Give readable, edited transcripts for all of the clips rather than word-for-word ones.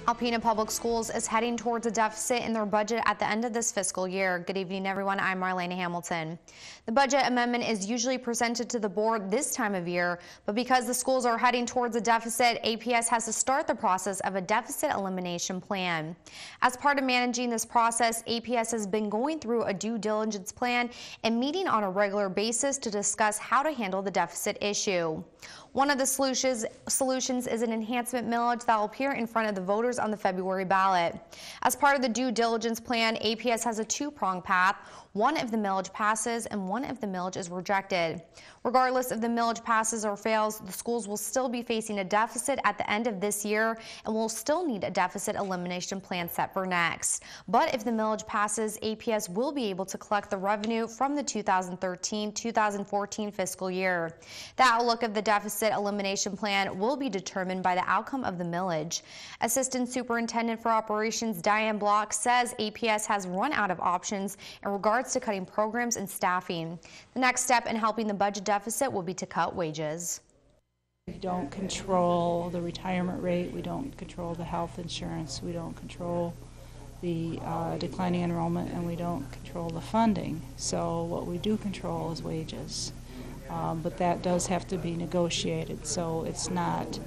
Alpena Public Schools is heading towards a deficit in their budget at the end of this fiscal year. Good evening, everyone. I'm Marlena Hamilton. The budget amendment is usually presented to the board this time of year, but because the schools are heading towards a deficit, APS has to start the process of a deficit elimination plan. As part of managing this process, APS has been going through a due diligence plan and meeting on a regular basis to discuss how to handle the deficit issue. One of the solutions is an enhancement millage that will appear in front of the voters on the February ballot. As part of the due diligence plan, APS has a two-pronged path, one if the millage passes and one if the millage is rejected. Regardless if the millage passes or fails, the schools will still be facing a deficit at the end of this year and will still need a deficit elimination plan set for next. But if the millage passes, APS will be able to collect the revenue from the 2013-2014 fiscal year. The outlook of the deficit elimination plan will be determined by the outcome of the millage. Assistant Superintendent for Operations Diane Block says APS has run out of options in regards to cutting programs and staffing. The next step in helping the budget deficit will be to cut wages. We don't control the retirement rate, we don't control the health insurance, we don't control the declining enrollment, and we don't control the funding. So what we do control is wages. But that does have to be negotiated, so it's not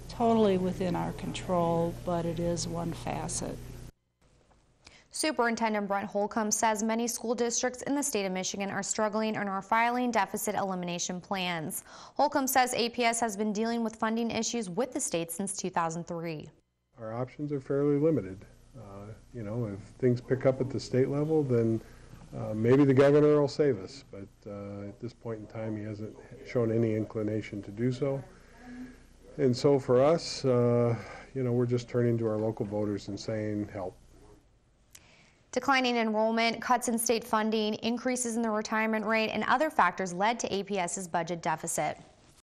totally within our control, but it is one facet. Superintendent Brent Holcomb says many school districts in the state of Michigan are struggling and are filing deficit elimination plans. Holcomb says APS has been dealing with funding issues with the state since 2003. Our options are fairly limited. If things pick up at the state level, then maybe the governor will save us, but at this point in time he hasn't shown any inclination to do so. And so for us, we're just turning to our local voters and saying help. Declining enrollment, cuts in state funding, increases in the retirement rate, and other factors led to APS's budget deficit.